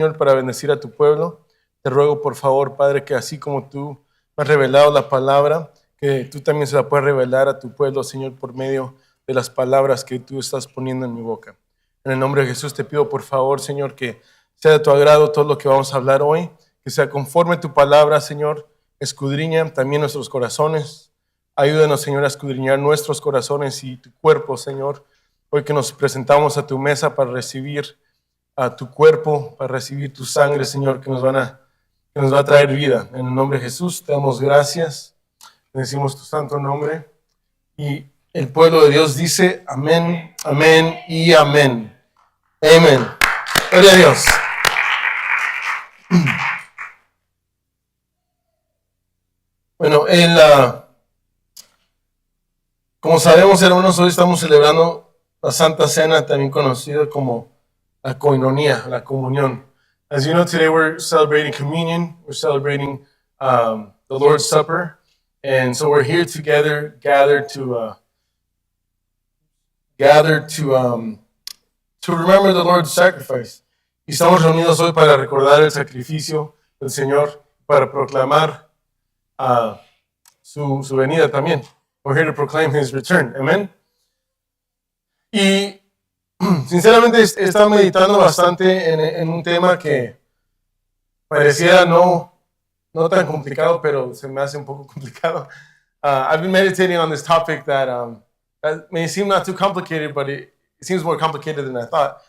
Señor, para bendecir a tu pueblo. Te ruego, por favor, Padre, que así como tú me has revelado la palabra, que tú también se la puedas revelar a tu pueblo, Señor, por medio de las palabras que tú estás poniendo en mi boca. En el nombre de Jesús te pido, por favor, Señor, que sea de tu agrado todo lo que vamos a hablar hoy, que sea conforme a tu palabra, Señor. Escudriña también nuestros corazones. Ayúdanos, Señor, a escudriñar nuestros corazones y tu cuerpo, Señor. Hoy que nos presentamos a tu mesa para recibir a tu cuerpo, para recibir tu sangre, Señor, que nos va a traer vida. En el nombre de Jesús te damos gracias. Decimos tu santo nombre. Y el pueblo de Dios dice amén, amén y amén. Amén. Gloria a Dios. Bueno, como sabemos, hermanos, hoy estamos celebrando la Santa Cena, también conocida como la koinonia, la comunión. As you know, today we're celebrating communion. We're celebrating the Lord's Supper. And so we're here together, gathered to remember the Lord's sacrifice. Y estamos reunidos hoy para recordar el sacrificio del Señor, para proclamar su venida también. We're here to proclaim His return. Amen. Y sinceramente he estado meditando bastante en un tema que pareciera no tan complicado, pero se me hace un poco complicado. I've been meditating on this topic that may seem not too complicated, but it seems more complicated than I thought.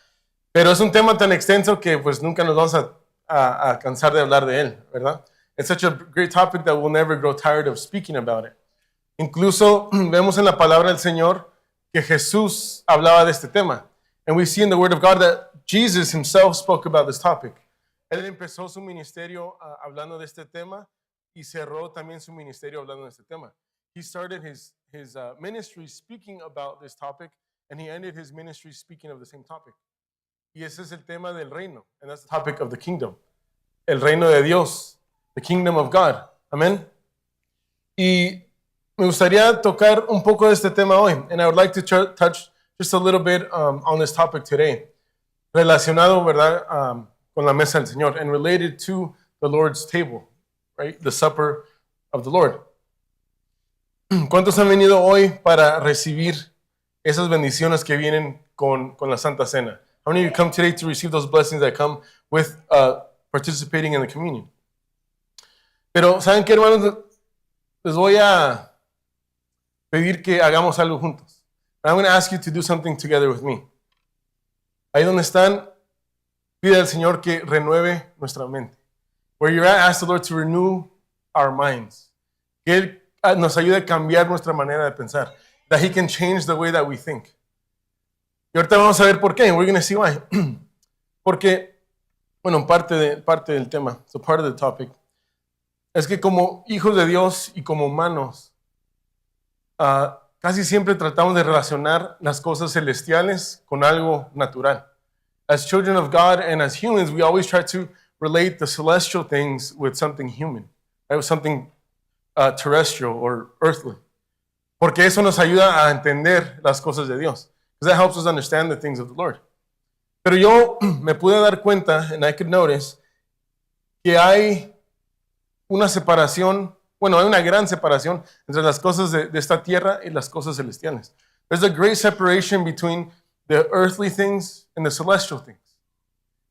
Pero es un tema tan extenso que pues nunca nos vamos a cansar de hablar de él, ¿verdad? It's such a great topic that we'll never grow tired of speaking about it. Incluso vemos en la palabra del Señor que Jesús hablaba de este tema. And we see in the Word of God that Jesus himself spoke about this topic. Él empezó su ministerio hablando de este tema y cerró también su ministerio hablando de este tema. He started his ministry speaking about this topic, and he ended his ministry speaking of the same topic. Y ese es el tema del reino, and that's the topic of the kingdom. El reino de Dios, the kingdom of God. Amén. Y me gustaría tocar un poco de este tema hoy, and I would like to touch just a little bit on this topic today, relacionado, ¿verdad?, con la mesa del Señor, and related to the Lord's table, right, the supper of the Lord. ¿Cuántos han venido hoy para recibir esas bendiciones que vienen con la Santa Cena? How many of you come today to receive those blessings that come with participating in the communion? Pero, ¿saben qué, hermanos? Les voy a pedir que hagamos algo juntos. I'm going to ask you to do something together with me. Ahí donde están, pide al Señor que renueve nuestra mente. Where you're at, ask the Lord to renew our minds. Que Él nos ayude a cambiar nuestra manera de pensar. That He can change the way that we think. Y ahorita vamos a ver por qué. We're going to see why. Porque, bueno, parte del tema, so part of the topic, es que como hijos de Dios y como humanos, casi siempre tratamos de relacionar las cosas celestiales con algo natural. As children of God and as humans, we always try to relate the celestial things with something human, right? With something terrestrial or earthly. Porque eso nos ayuda a entender las cosas de Dios. Because that helps us understand the things of the Lord. Pero yo me pude dar cuenta, and I could notice, que hay una separación, bueno, hay una gran separación entre las cosas de esta tierra y las cosas celestiales. There's a great separation between the earthly things and the celestial things.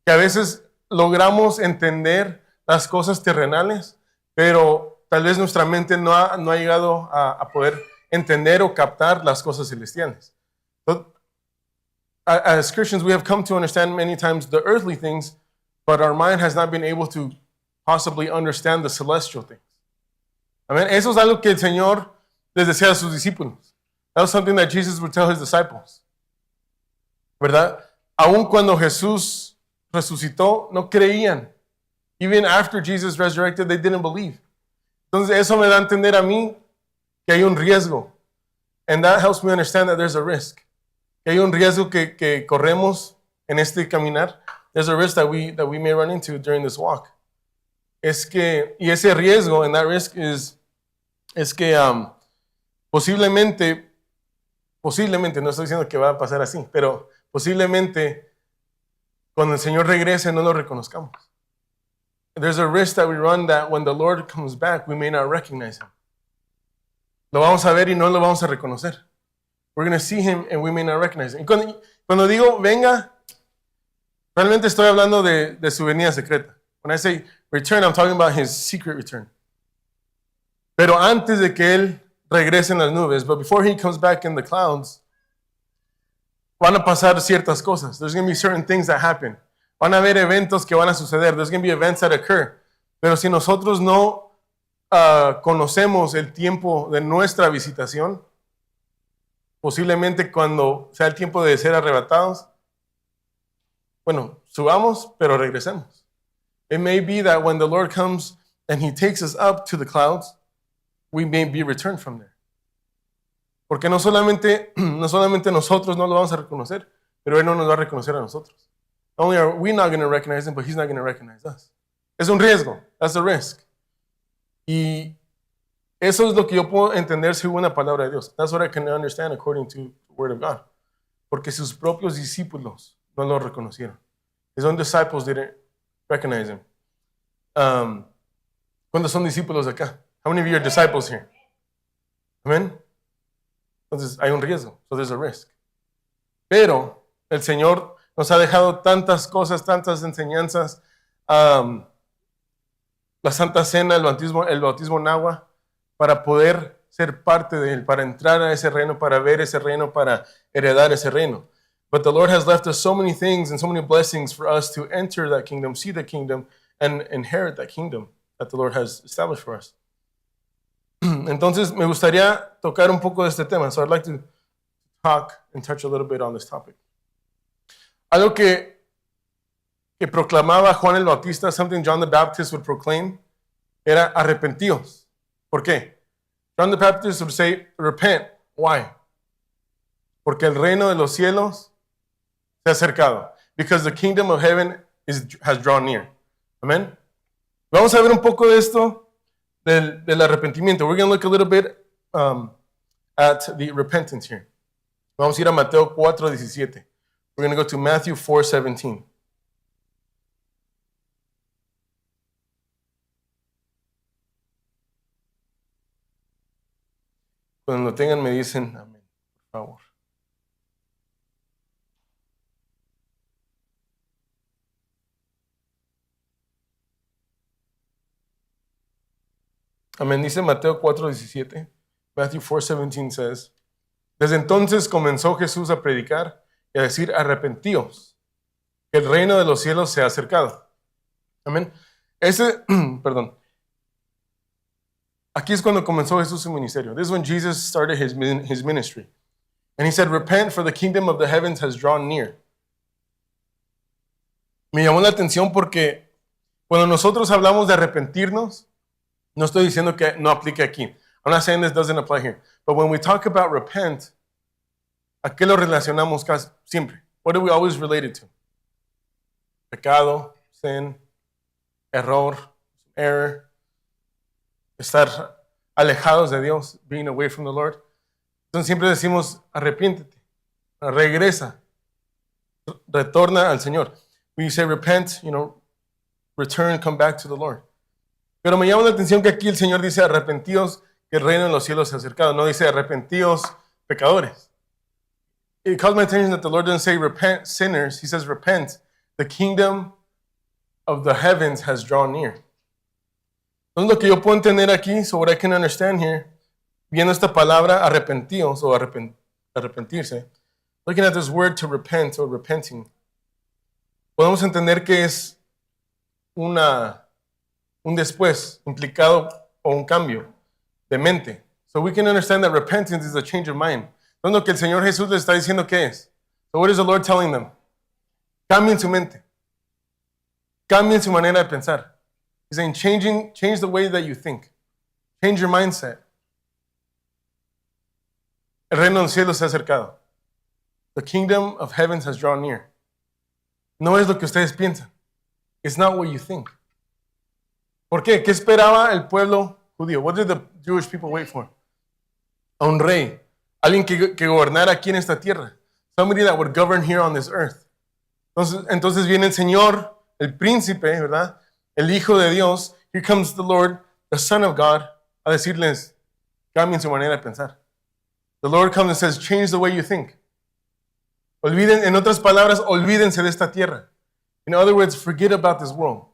Que a veces logramos entender las cosas terrenales, pero tal vez nuestra mente no ha llegado a poder entender o captar las cosas celestiales. But as Christians, we have come to understand many times the earthly things, but our mind has not been able to possibly understand the celestial things. Amen. Eso es algo que el Señor les decía a sus discípulos. That was something that Jesus would tell his disciples. ¿Verdad? Aun cuando Jesús resucitó, no creían. Even after Jesus resurrected, they didn't believe. Entonces, eso me da a entender a mí que hay un riesgo. And that helps me understand that there's a risk. Que hay un riesgo que corremos en este caminar. There's a risk that we may run into during this walk. Y ese riesgo, and that risk is que posiblemente, no estoy diciendo que va a pasar así, pero posiblemente cuando el Señor regrese no lo reconozcamos. There's a risk that we run that when the Lord comes back, we may not recognize Him. Lo vamos a ver y no lo vamos a reconocer. We're going to see Him and we may not recognize Him. Y cuando digo venga, realmente estoy hablando de su venida secreta. When I say return, I'm talking about His secret return. Pero antes de que Él regrese en las nubes, but before He comes back in the clouds, van a pasar ciertas cosas. There's going to be certain things that happen. Van a haber eventos que van a suceder. There's going to be events that occur. Pero si nosotros no conocemos el tiempo de nuestra visitación, posiblemente cuando sea el tiempo de ser arrebatados, bueno, subamos, pero regresemos. It may be that when the Lord comes and He takes us up to the clouds, we may be returned from there. Porque no solamente nosotros no lo vamos a reconocer, pero Él no nos va a reconocer a nosotros. Not only are we not going to recognize Him, but He's not going to recognize us. Es un riesgo. That's a risk. Y eso es lo que yo puedo entender según una palabra de Dios. That's what I can understand according to the Word of God. Porque sus propios discípulos no lo reconocieron. His own disciples didn't recognize Him. ¿Cuántos son discípulos acá? How many of you are disciples here? Amen. Entonces hay un riesgo. So there's a risk. Pero el Señor nos ha dejado tantas cosas, tantas enseñanzas. La Santa Cena, el bautismo en agua, para poder ser parte de Él, para entrar a ese reino, para ver ese reino, para heredar ese reino. But the Lord has left us so many things and so many blessings for us to enter that kingdom, see the kingdom, and inherit that kingdom that the Lord has established for us. Entonces, me gustaría tocar un poco de este tema. So I'd like to talk and touch a little bit on this topic. Algo que proclamaba Juan el Bautista, something John the Baptist would proclaim, era arrepentíos. ¿Por qué? John the Baptist would say, repent. Why? Porque el reino de los cielos se ha acercado. Because the kingdom of heaven has drawn near. Amen. Vamos a ver un poco de esto del arrepentimiento. We're going to look a little bit at the repentance here. Vamos a ir a Mateo 4:17. We're going to go to Matthew 4:17. Cuando lo tengan me dicen amén, por favor. Amén, dice Mateo 4:17. Matthew 4:17 says, desde entonces comenzó Jesús a predicar y a decir, arrepentíos, que el reino de los cielos se ha acercado. Amén. Perdón. Aquí es cuando comenzó Jesús su ministerio. This is when Jesus started his ministry. And he said, repent, for the kingdom of the heavens has drawn near. Me llamó la atención porque cuando nosotros hablamos de arrepentirnos, no estoy diciendo que no aplique aquí. I'm not saying this doesn't apply here. But when we talk about repent, ¿a qué lo relacionamos casi siempre? What do we always relate it to? Pecado, sin, error, error, estar alejados de Dios, being away from the Lord. Entonces siempre decimos, arrepiéntete, regresa, retorna al Señor. We say repent, return, come back to the Lord. Pero me llama la atención que aquí el Señor dice, arrepentíos, que el reino de los cielos se ha acercado. No dice, arrepentíos, pecadores. It calls my attention that the Lord doesn't say, repent, sinners. He says, repent. The kingdom of the heavens has drawn near. Entonces, lo que yo puedo entender aquí, so what I can understand here, viendo esta palabra, arrepentíos, o arrepentirse, looking at this word to repent, or repenting, podemos entender que es un después implicado o un cambio de mente. So we can understand that repentance is a change of mind. Entonces lo que el Señor Jesús les está diciendo que es. So what is the Lord telling them? Cambien su mente. Cambien su manera de pensar. He's saying change the way that you think. Change your mindset. El reino de los cielos se ha acercado. The kingdom of heavens has drawn near. No es lo que ustedes piensan. It's not what you think. ¿Por qué? ¿Qué esperaba el pueblo judío? What did the Jewish people wait for? A un rey. Alguien que gobernara aquí en esta tierra. Somebody that would govern here on this earth. Entonces viene el Señor, el príncipe, ¿verdad? El Hijo de Dios. Here comes the Lord, the Son of God, a decirles, cambien su manera de pensar. The Lord comes and says, change the way you think. En otras palabras, olvídense de esta tierra. In other words, forget about this world.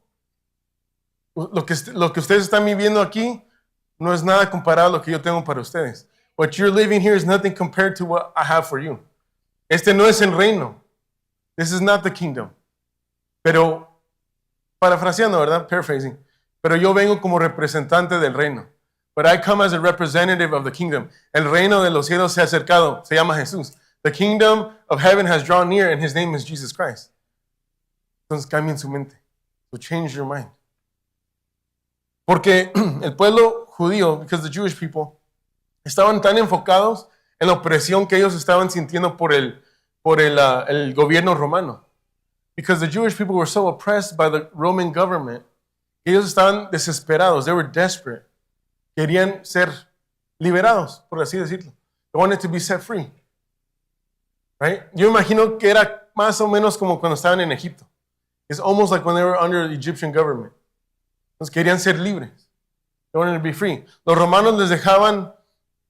Lo que ustedes están viviendo aquí no es nada comparado a lo que yo tengo para ustedes. What you're living here is nothing compared to what I have for you. Este no es el reino. This is not the kingdom. Pero, parafraseando, ¿verdad? Paraphrasing. Pero yo vengo como representante del reino. But I come as a representative of the kingdom. El reino de los cielos se ha acercado. Se llama Jesús. The kingdom of heaven has drawn near and his name is Jesus Christ. Entonces cambien su mente. So change your mind. Porque el pueblo judío, because the Jewish people, estaban tan enfocados en la opresión que ellos estaban sintiendo por el gobierno romano. Because the Jewish people were so oppressed by the Roman government, ellos estaban desesperados. They were desperate. Querían ser liberados, por así decirlo. They wanted to be set free. Right? Yo imagino que era más o menos como cuando estaban en Egipto. It's almost like when they were under the Egyptian government. Entonces querían ser libres. They wanted to be free. Los romanos les dejaban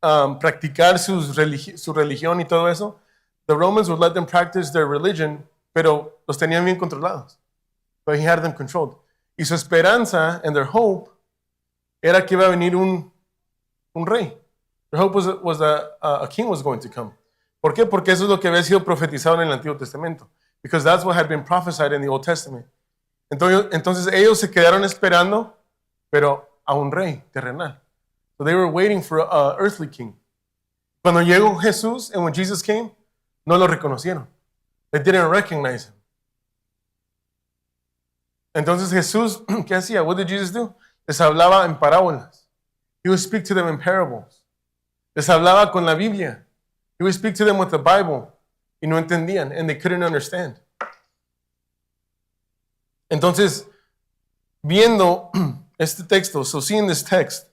practicar su religión y todo eso. The Romans would let them practice their religion, pero los tenían bien controlados. But he had them controlled. Y su esperanza and their hope era que iba a venir un rey. Their hope was that a king was going to come. ¿Por qué? Porque eso es lo que había sido profetizado en el Antiguo Testamento. Because that's what had been prophesied in the Old Testament. Entonces ellos se quedaron esperando, pero a un rey terrenal. So they were waiting for an earthly king. Cuando llegó Jesús, and when Jesus came, no lo reconocieron. They didn't recognize him. Entonces Jesús, ¿qué hacía? What did Jesus do? Les hablaba en parábolas. He would speak to them in parables. Les hablaba con la Biblia. He would speak to them with the Bible. Y no entendían, and they couldn't understand. Entonces, viendo este texto, so seeing this text,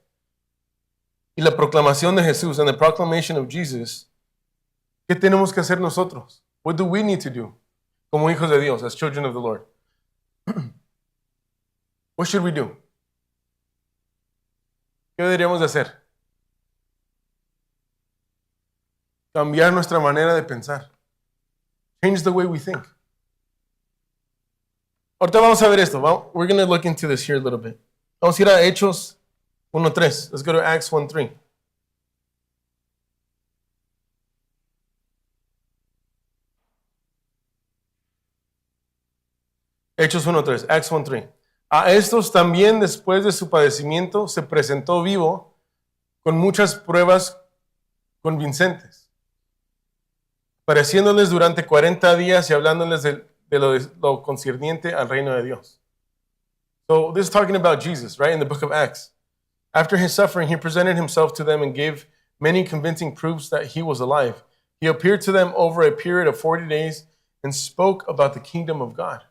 y la proclamación de Jesús, and the proclamation of Jesus, ¿qué tenemos que hacer nosotros? What do we need to do? Como hijos de Dios, as children of the Lord. What should we do? ¿Qué deberíamos de hacer? Cambiar nuestra manera de pensar. Change the way we think. Ahorita vamos a ver esto. We're going to look into this here a little bit. Vamos a ir a Hechos 1:3. Let's go to Acts 1:3. Hechos 1:3. Acts 1:3. A estos también después de su padecimiento se presentó vivo con muchas pruebas convincentes, pareciéndoles durante 40 días y hablándoles de lo concerniente al reino de Dios. So this is talking about Jesus, right, in the book of Acts. After his suffering, he presented himself to them and gave many convincing proofs that he was alive. He appeared to them over a period of 40 days and spoke about the kingdom of God.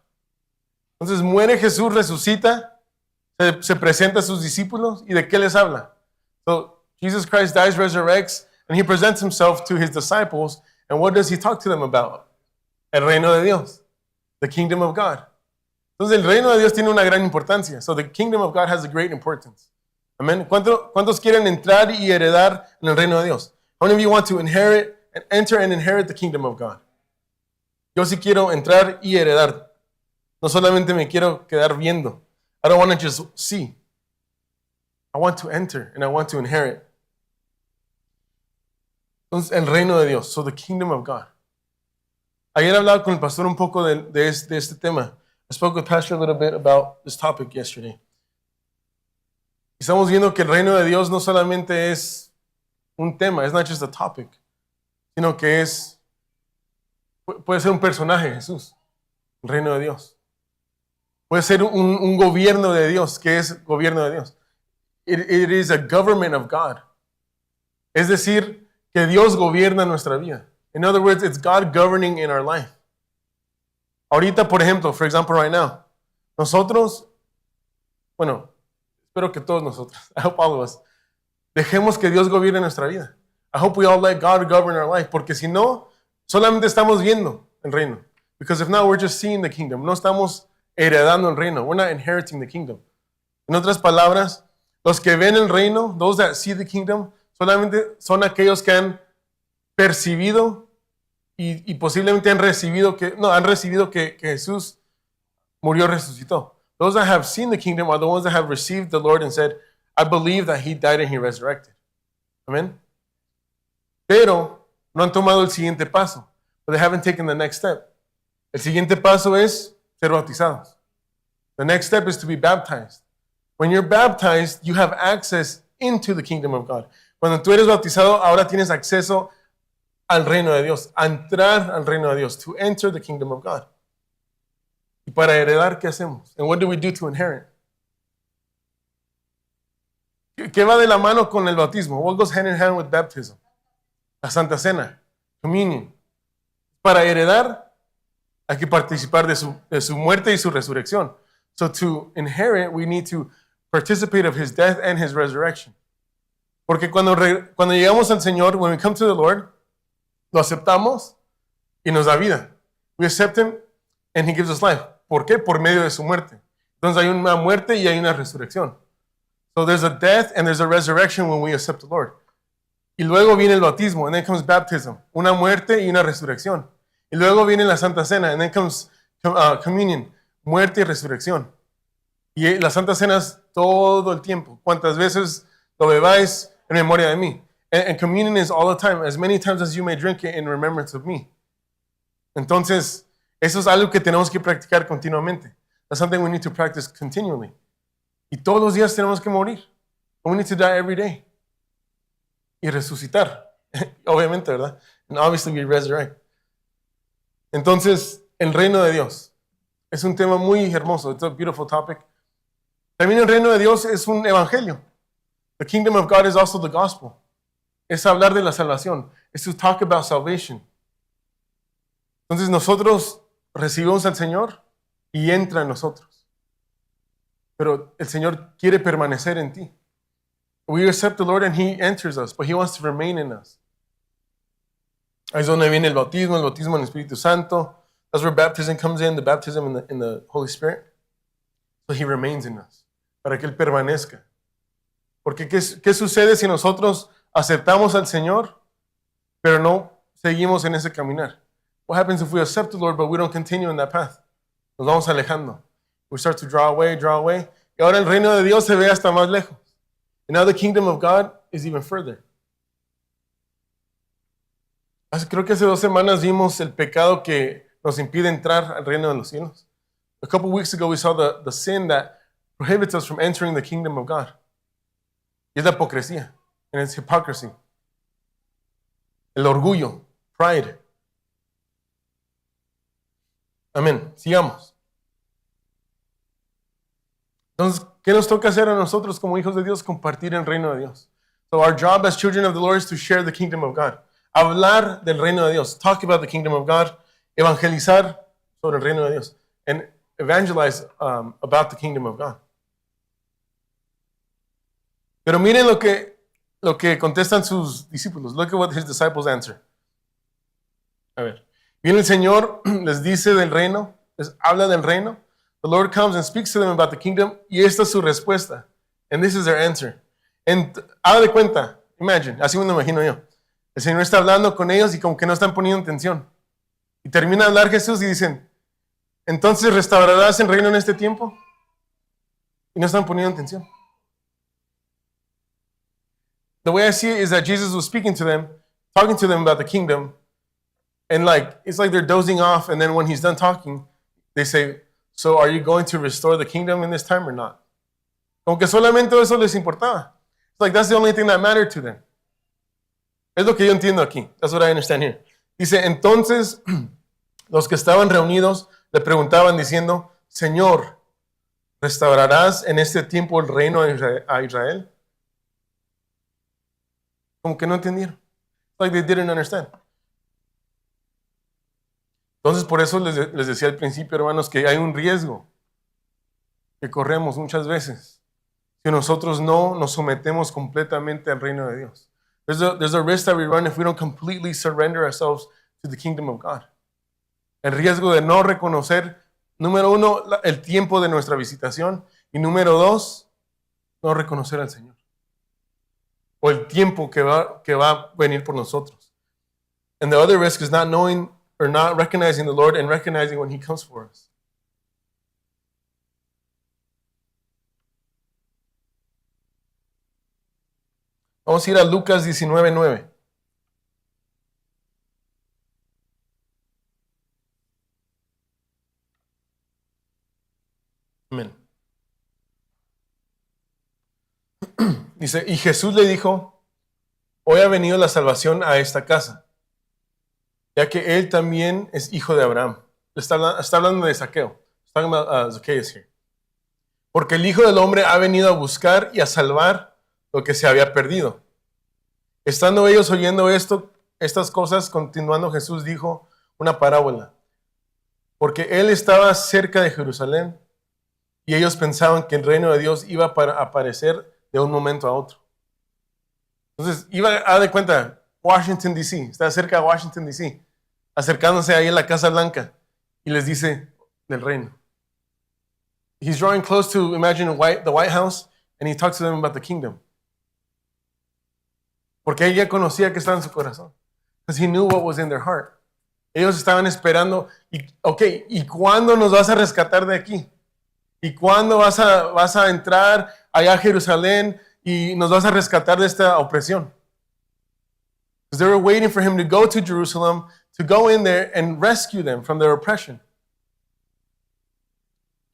Entonces muere Jesús, resucita, se presenta a sus discípulos, ¿y de qué les habla? So Jesus Christ dies, resurrects, and he presents himself to his disciples, and what does he talk to them about? El reino de Dios, the kingdom of God. Entonces el reino de Dios tiene una gran importancia. So the kingdom of God has a great importance. Amen. ¿Cuántos quieren entrar y heredar en el reino de Dios? How many of you want to enter and inherit the kingdom of God? Yo sí quiero entrar y heredar. No solamente me quiero quedar viendo. I don't want to just see. I want to enter and I want to inherit. Entonces, el reino de Dios. So the kingdom of God. Ayer hablaba con el pastor un poco de este tema. I spoke with Pastor a little bit about this topic yesterday. Estamos viendo que el reino de Dios no solamente es un tema, it's not just a topic, sino que puede ser un personaje, Jesús, el reino de Dios. Puede ser un gobierno de Dios, que es gobierno de Dios. It is a government of God. Es decir, que Dios gobierna nuestra vida. In other words, it's God governing in our life. Ahorita, por ejemplo, for example, right now, nosotros, bueno, espero que todos nosotros, I hope all of us, dejemos que Dios gobierne nuestra vida. I hope we all let God govern our life, porque si no, solamente estamos viendo el reino. Because if not, we're just seeing the kingdom. No estamos heredando el reino. We're not inheriting the kingdom. En otras palabras, los que ven el reino, those that see the kingdom, solamente son aquellos que han percibido y posiblemente han recibido que Jesús murió, resucitó. Those that have seen the kingdom are the ones that have received the Lord and said, I believe that He died and He resurrected. Amen. Pero no han tomado el siguiente paso. But they haven't taken the next step. El siguiente paso es ser bautizados. The next step is to be baptized. When you're baptized, you have access into the kingdom of God. Cuando tú eres bautizado, ahora tienes acceso al reino de Dios, a entrar al reino de Dios, to enter the kingdom of God. Y para heredar, ¿qué hacemos? And what do we do to inherit? ¿Qué va de la mano con el bautismo? What goes hand in hand with baptism? La Santa Cena, communion. Para heredar, hay que participar de su muerte y su resurrección. So to inherit, we need to participate of His death and His resurrection. Porque cuando llegamos al Señor, when we come to the Lord, lo aceptamos y nos da vida. We accept Him and He gives us life. ¿Por qué? Por medio de su muerte. Entonces hay una muerte y hay una resurrección. So there's a death and there's a resurrection when we accept the Lord. Y luego viene el bautismo, and then comes baptism. Una muerte y una resurrección. Y luego viene la Santa Cena, and then comes communion. Muerte y resurrección. Y la Santa Cena es todo el tiempo. Cuantas veces lo bebáis en memoria de mí. And communion is all the time, as many times as you may drink it in remembrance of me. Entonces, eso es algo que tenemos que practicar continuamente. That's something we need to practice continually. Y todos los días tenemos que morir. We need to die every day. Y resucitar. Obviamente, ¿verdad? And obviously we resurrect. Entonces, el reino de Dios es un tema muy hermoso. It's a beautiful topic. También el reino de Dios es un evangelio. The kingdom of God is also the gospel. Es hablar de la salvación. Es to talk about salvation. Entonces nosotros recibimos al Señor y entra en nosotros. Pero el Señor quiere permanecer en ti. We accept the Lord and He enters us, but He wants to remain in us. Ahí es donde viene el bautismo en el Espíritu Santo. That's where baptism comes in, the baptism in the Holy Spirit. So He remains in us, para que Él permanezca. Porque ¿qué sucede si nosotros aceptamos al Señor, pero no seguimos en ese caminar? What happens if we accept the Lord, but we don't continue in that path? Nos vamos alejando. We start to draw away. Y ahora el reino de Dios se ve hasta más lejos. And now the kingdom of God is even further. Creo que hace 2 semanas vimos el pecado que nos impide entrar al reino de los cielos. A couple weeks ago we saw the sin that prohibits us from entering the kingdom of God. Y es la hipocresía. And it's hypocrisy. El orgullo. Pride. Amén. Sigamos. Entonces, ¿qué nos toca hacer a nosotros como hijos de Dios? Compartir el reino de Dios. So our job as children of the Lord is to share the kingdom of God. Hablar del reino de Dios. Talk about the kingdom of God. Evangelizar sobre el reino de Dios. And evangelize about the kingdom of God. Pero miren lo que contestan sus discípulos. Look at what His disciples answer. A ver. Viene el Señor, les dice del reino, les habla del reino. The Lord comes and speaks to them about the kingdom, y esta es su respuesta. And this is their answer. Haga de cuenta, imagine, así me lo imagino yo. El Señor está hablando con ellos y como que no están poniendo atención. Y termina de hablar Jesús y dicen, entonces restaurarás el reino en este tiempo. Y no están poniendo atención. The way I see it is that Jesus was speaking to them, talking to them about the kingdom, and it's like they're dozing off, and then when He's done talking, they say, so are you going to restore the kingdom in this time or not? Como que solamente eso les importaba. It's like that's the only thing that mattered to them. Es lo que yo entiendo aquí. That's what I understand here. Dice, entonces los que estaban reunidos le preguntaban diciendo, Señor, ¿restaurarás en este tiempo el reino a Israel? Como que no entendieron. It's like they didn't understand. Entonces, por eso les decía al principio, hermanos, que hay un riesgo que corremos muchas veces si nosotros no nos sometemos completamente al reino de Dios. There's a risk that we run if we don't completely surrender ourselves to the kingdom of God. El riesgo de no reconocer, número uno, el tiempo de nuestra visitación. Y número dos, no reconocer al Señor. O el tiempo que va a venir por nosotros. And the other risk is not knowing or not recognizing the Lord and recognizing when He comes for us. Vamos a ir a Lucas 19:9. Amén. Dice, y Jesús le dijo, hoy ha venido la salvación a esta casa, ya que él también es hijo de Abraham. Está hablando de Zaqueo. Está hablando de Zacchaeus here. Porque el Hijo del Hombre ha venido a buscar y a salvar lo que se había perdido. Estando ellos oyendo estas cosas, continuando Jesús dijo una parábola. Porque él estaba cerca de Jerusalén y ellos pensaban que el reino de Dios iba a aparecer de un momento a otro. Entonces, a de cuenta, Washington, D.C., está cerca de Washington, D.C., acercándose ahí en la Casa Blanca y les dice del reino. He's drawing close to, imagine, the White House, and he talks to them about the kingdom. Porque ella conocía que estaba en su corazón. Because he knew what was in their heart. Ellos estaban esperando, ¿y cuándo nos vas a rescatar de aquí? ¿Y cuándo vas a entrar allá a Jerusalén y nos vas a rescatar de esta opresión? Because they were waiting for him to go to Jerusalem, to go in there and rescue them from their oppression.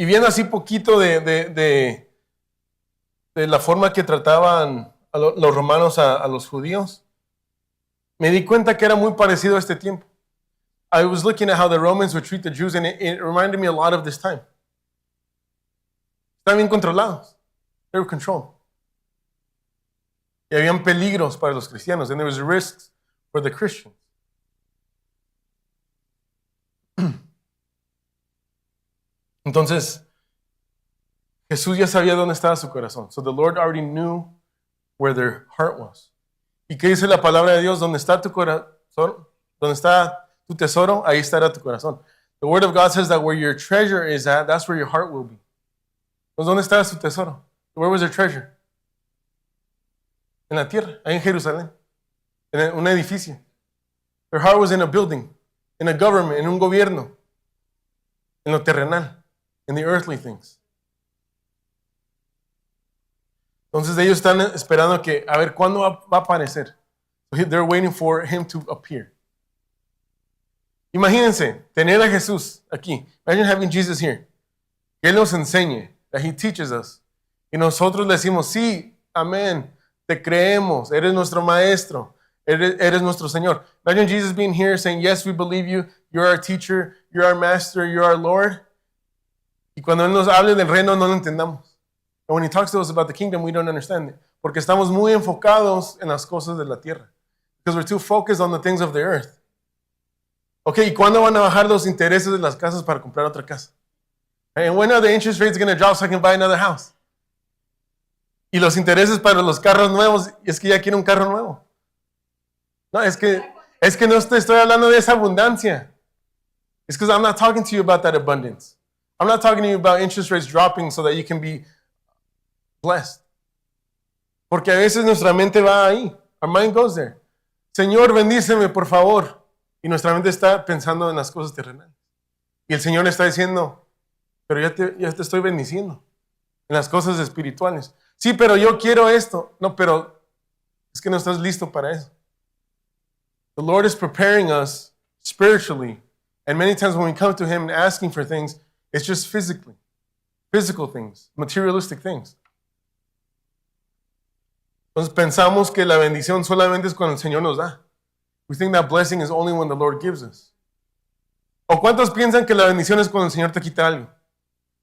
Y viendo así poquito de la forma que trataban a los romanos a los judíos, me di cuenta que era muy parecido a este tiempo. I was looking at how the Romans would treat the Jews, and it reminded me a lot of this time. Estaban bien controlados. They were controlled. Y habían peligros para los cristianos, and there was risks for the Christians. Entonces, Jesús ya sabía dónde estaba su corazón. So the Lord already knew where their heart was. ¿Y qué dice la palabra de Dios? Donde está tu corazón, donde está tu tesoro, ahí estará tu corazón. The word of God says that where your treasure is at, that's where your heart will be. Pues, ¿dónde estaba su tesoro? Where was their treasure? En la tierra, ahí en Jerusalén, en un edificio. Their heart was in a building, in a government, en un gobierno, en lo terrenal, in the earthly things. Entonces ellos están esperando que, a ver, ¿cuándo va a aparecer? So they're waiting for him to appear. Imagínense, tener a Jesús aquí. Imagine having Jesus here. Que Él nos enseñe, that He teaches us. Y nosotros le decimos, sí, amén, te creemos, eres nuestro maestro, eres nuestro Señor. Imagine Jesus being here saying, yes, we believe you, you're our teacher, you're our master, you're our Lord. Y cuando Él nos hable del reino no lo entendamos. And when He talks to us about the kingdom, we don't understand it. Porque estamos muy enfocados en las cosas de la tierra. Because we're too focused on the things of the earth. Ok, ¿y cuándo van a bajar los intereses de las casas para comprar otra casa? And when are the interest rates going to drop so I can buy another house? Y los intereses para los carros nuevos, es que ya quiero un carro nuevo. No, es que no te estoy hablando de esa abundancia. It's because I'm not talking to you about that abundance. I'm not talking to you about interest rates dropping so that you can be blessed. Porque a veces nuestra mente va ahí. Our mind goes there. Señor, bendíceme, por favor. Y nuestra mente está pensando en las cosas terrenales. Y el Señor le está diciendo, pero ya te estoy bendiciendo en las cosas espirituales. Sí, pero yo quiero esto. No, pero es que no estás listo para eso. The Lord is preparing us spiritually. And many times when we come to Him and asking for things, it's just physical things, materialistic things. Entonces pensamos que la bendición solamente es cuando el Señor nos da. We think that blessing is only when the Lord gives us. ¿O cuántos piensan que la bendición es cuando el Señor te quita algo?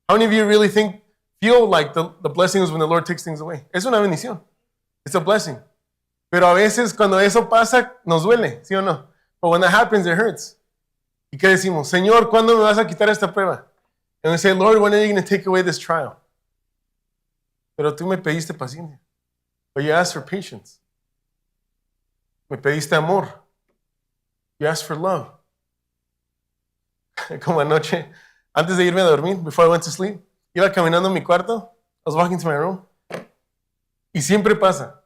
How many of you really feel like the blessing is when the Lord takes things away? Es una bendición. It's a blessing. Pero a veces cuando eso pasa, nos duele, ¿sí o no? But when that happens, it hurts. ¿Y qué decimos? Señor, ¿cuándo me vas a quitar esta prueba? And we say, Lord, when are you going to take away this trial? Pero tú me pediste paciencia. But you asked for patience. Me pediste amor. You asked for love. como anoche, antes de irme a dormir, before I went to sleep, iba caminando en mi cuarto, I was walking to my room, y siempre pasa.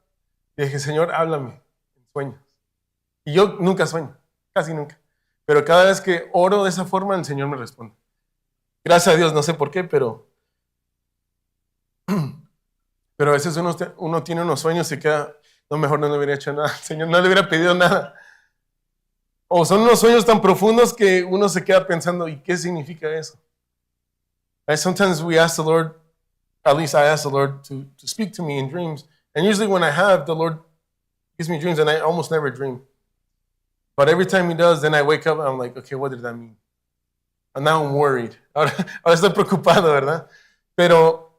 Y dije, Señor, háblame en sueños. Y yo nunca sueño, casi nunca. Pero cada vez que oro de esa forma, el Señor me responde. Gracias a Dios, no sé por qué, pero a veces uno tiene unos sueños y queda, no, mejor no le hubiera hecho nada, Señor, no le hubiera pedido nada. O son unos sueños tan profundos que uno se queda pensando, ¿y qué significa eso? And sometimes we ask the Lord, at least I ask the Lord to speak to me in dreams. And usually when I have, the Lord gives me dreams and I almost never dream. But every time He does, then I wake up and I'm like, okay, what did that mean? And now I'm worried. Ahora estoy preocupado, ¿verdad? Pero,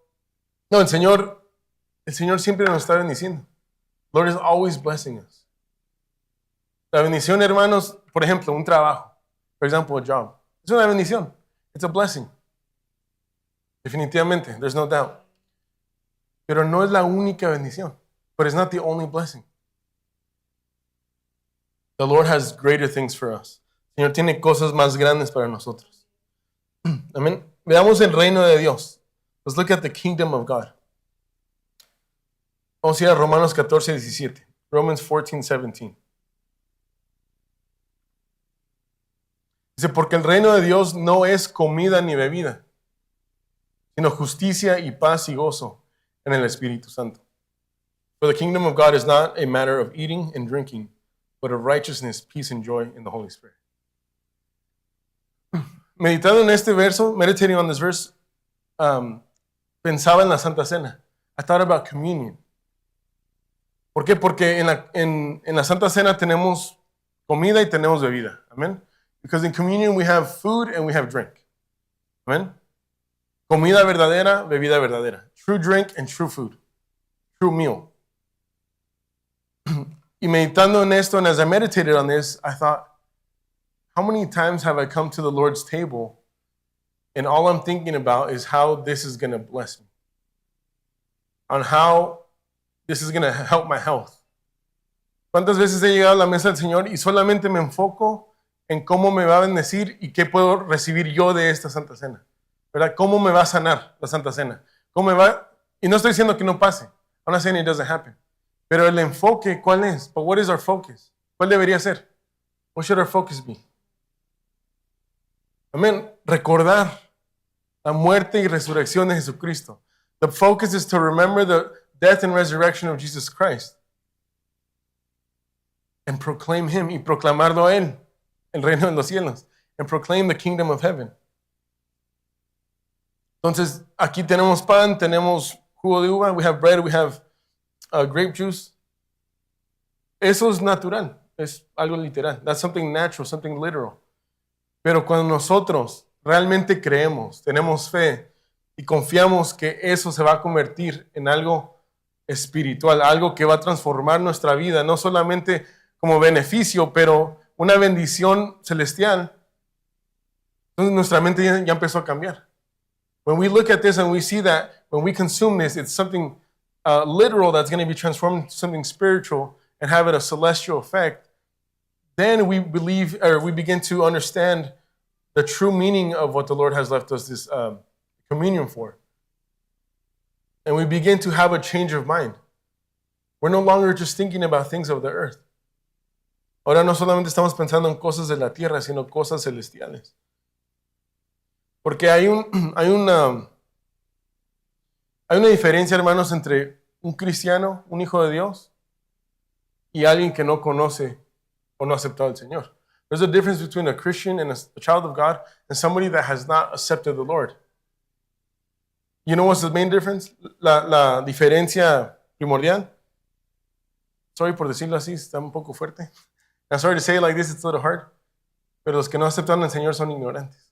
no, el Señor siempre nos está bendiciendo. Lord is always blessing us. La bendición, hermanos, por ejemplo, un trabajo. For example, a job. Es una bendición. It's a blessing. Definitivamente, there's no doubt. Pero no es la única bendición. But it's not the only blessing. The Lord has greater things for us. El Señor tiene cosas más grandes para nosotros. Amén. Veamos el reino de Dios. Let's look at the kingdom of God. Vamos a ir a Romanos 14, 17. Romans 14, 17. Dice, porque el reino de Dios no es comida ni bebida, sino justicia y paz y gozo en el Espíritu Santo. For the kingdom of God is not a matter of eating and drinking, but of righteousness, peace, and joy in the Holy Spirit. Meditando en este verso, meditating on this verse, pensaba en la Santa Cena. I thought about communion. ¿Por qué? Porque en la Santa Cena tenemos comida y tenemos bebida. Amén. Because in communion we have food and we have drink. Amén. Comida verdadera, bebida verdadera. True drink and true food. True meal. Y meditando en esto, and as I meditated on this, I thought, how many times have I come to the Lord's table and all I'm thinking about is how this is going to bless me? On how this is going to help my health. ¿Cuántas veces he llegado a la mesa del Señor y solamente me enfoco en cómo me va a bendecir y qué puedo recibir yo de esta Santa Cena? ¿Verdad? ¿Cómo me va a sanar la Santa Cena? ¿Cómo me va? Y no estoy diciendo que no pase. I'm not saying it doesn't happen. Pero el enfoque, ¿cuál es? But what is our focus? ¿Cuál debería ser? What should our focus be? Amén. Recordar la muerte y resurrección de Jesucristo. The focus is to remember the death and resurrection of Jesus Christ. And proclaim Him y proclamarlo a Él, el reino de los cielos. And proclaim the kingdom of heaven. Entonces, aquí tenemos pan, tenemos jugo de uva, we have bread, we have grape juice. Eso es natural, es algo literal. That's something natural, something literal. Pero cuando nosotros realmente creemos, tenemos fe y confiamos que eso se va a convertir en algo espiritual, algo que va a transformar nuestra vida, no solamente como beneficio, pero una bendición celestial, entonces nuestra mente ya empezó a cambiar. When we look at this and we see that when we consume this, it's something literal that's going to be transformed into something spiritual and have it a celestial effect, then we believe, or we begin to understand the true meaning of what the Lord has left us this communion for. And we begin to have a change of mind. We're no longer just thinking about things of the earth. Ahora no solamente estamos pensando en cosas de la tierra, sino cosas celestiales. Porque hay una diferencia, hermanos, entre un cristiano, un hijo de Dios, y alguien que no conoce o no ha aceptado al Señor. There's a difference between a Christian and a child of God and somebody that has not accepted the Lord. You know what's the main difference? La diferencia primordial. Sorry por decirlo así, está un poco fuerte. I'm sorry to say it like this, it's a little hard. Pero los que no aceptan al Señor son ignorantes.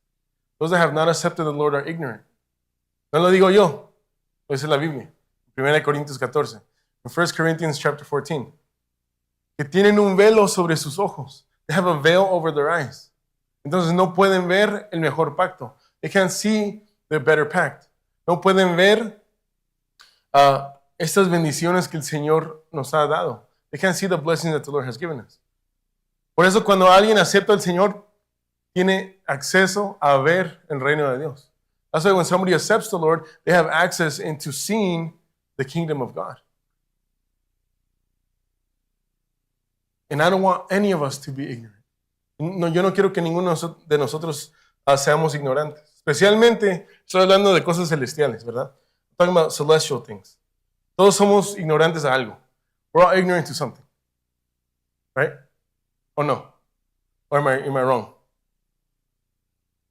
Those that have not accepted the Lord are ignorant. No lo digo yo, lo dice la Biblia. 1 Corintios 14. In 1 Corinthians chapter 14. Que tienen un velo sobre sus ojos. They have a veil over their eyes. Entonces no pueden ver el mejor pacto. They can't see the better pact. No pueden ver estas bendiciones que el Señor nos ha dado. They can't see the blessings that the Lord has given us. Por eso cuando alguien acepta al Señor, tiene acceso a ver el reino de Dios. That's why when somebody accepts the Lord, they have access into seeing the kingdom of God. And I don't want any of us to be ignorant. No, yo no quiero que ninguno de nosotros seamos ignorantes. Especialmente, estoy hablando de cosas celestiales, ¿verdad? I'm talking about celestial things. Todos somos ignorantes a algo. We're all ignorant to something. Right? Or no? Or am I wrong?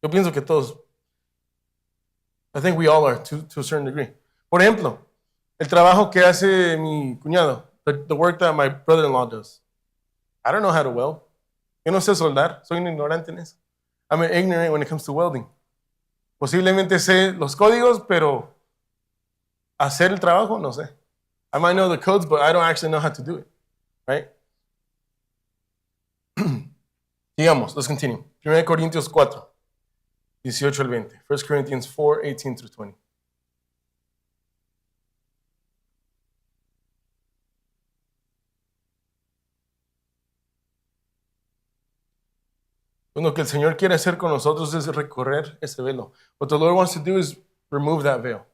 Yo pienso que todos. I think we all are to a certain degree. Por ejemplo, el trabajo que hace mi cuñado, the work that my brother-in-law does. I don't know how to weld. Yo no sé soldar. Soy un ignorante en eso. I'm ignorant when it comes to welding. Posiblemente sé los códigos, pero hacer el trabajo, no sé. I might know the codes, but I don't actually know how to do it. Right? Digamos, let's continue. 1 Corintios 4, 18 al 20. 1 Corinthians 4, 18 through 20. Lo que el Señor quiere hacer con nosotros es recorrer ese velo. What the Lord wants to do is remove that veil.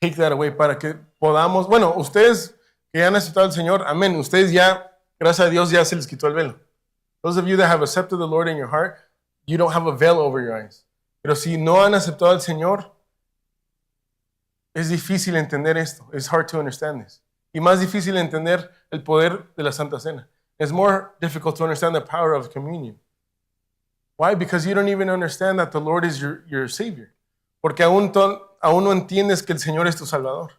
Take that away para que podamos, bueno, ustedes que ya han aceptado al Señor, amén, ustedes ya, gracias a Dios, ya se les quitó el velo. Those of you that have accepted the Lord in your heart, you don't have a veil over your eyes. Pero si no han aceptado al Señor, es difícil entender esto. It's hard to understand this. Y más difícil entender el poder de la Santa Cena. It's more difficult to understand the power of communion. Why? Because you don't even understand that the Lord is your Savior. Porque aún no entiendes que el Señor es tu Salvador.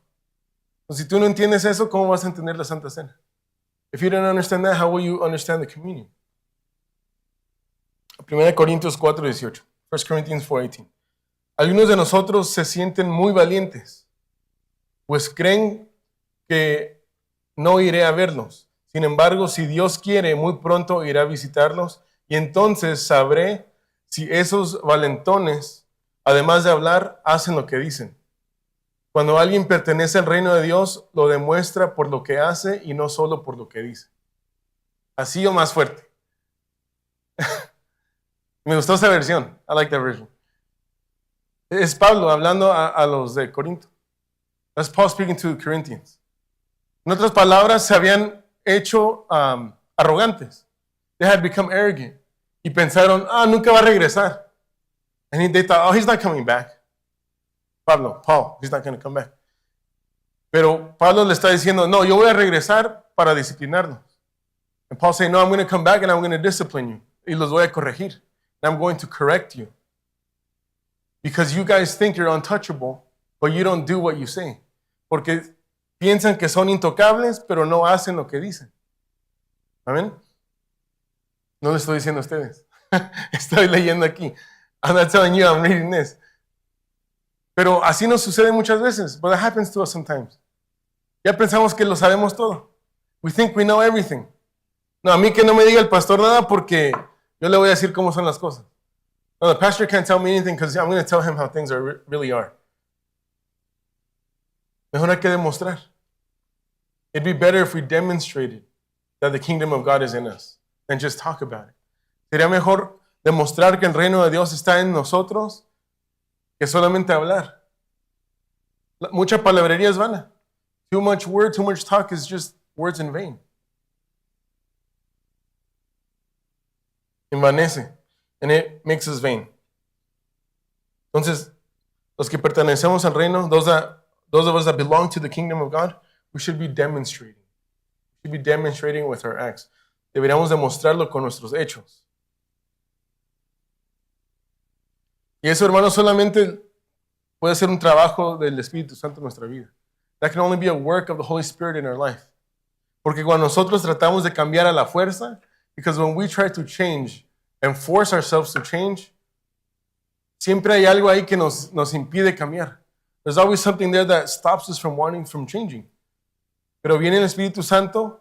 Entonces, si tú no entiendes eso, ¿cómo vas a entender la Santa Cena? If you don't understand that, how will you understand the communion? 1 Corintios 4, 18. 1 Corinthians 4, 18. Algunos de nosotros se sienten muy valientes, pues creen que no iré a verlos. Sin embargo, si Dios quiere, muy pronto iré a visitarlos y entonces sabré si esos valentones, además de hablar, hacen lo que dicen. Cuando alguien pertenece al reino de Dios, lo demuestra por lo que hace y no solo por lo que dice. Así o más fuerte. Me gustó esa versión. I like that version. Es Pablo hablando a los de Corinto. That's Paul speaking to the Corinthians. En otras palabras, se habían hecho arrogantes. They had become arrogant. Y pensaron, nunca va a regresar. And they thought, he's not coming back. Paul, he's not going to come back. Pero Pablo le está diciendo, no, yo voy a regresar para disciplinarlos. And Paul saying, no, I'm going to come back and I'm going to discipline you. Y los voy a corregir. And I'm going to correct you. Because you guys think you're untouchable, but you don't do what you say. Porque piensan que son intocables, pero no hacen lo que dicen. ¿Amén? No le estoy diciendo a ustedes. Estoy leyendo aquí. I'm not telling you, I'm reading this. Pero así nos sucede muchas veces. But that happens to us sometimes. Ya pensamos que lo sabemos todo. We think we know everything. No, a mí que no me diga el pastor nada porque yo le voy a decir cómo son las cosas. No, the pastor can't tell me anything because I'm going to tell him how things really are. Mejor hay que demostrar. It'd be better if we demonstrated that the kingdom of God is in us than just talk about it. Sería mejor demostrar que el reino de Dios está en nosotros que solamente hablar. Mucha palabrería es vana. Too much word, too much talk is just words in vain. Envanece. And it makes us vain. Entonces, los que pertenecemos al reino, those of us that belong to the kingdom of God, we should be demonstrating. We should be demonstrating with our acts. Deberíamos demostrarlo con nuestros hechos. Y eso, hermano, solamente puede ser un trabajo del Espíritu Santo en nuestra vida. That can only be a work of the Holy Spirit in our life. Porque cuando nosotros tratamos de cambiar a la fuerza, because when we try to change and force ourselves to change, siempre hay algo ahí que nos impide cambiar. There's always something there that stops us from changing. Pero viene el Espíritu Santo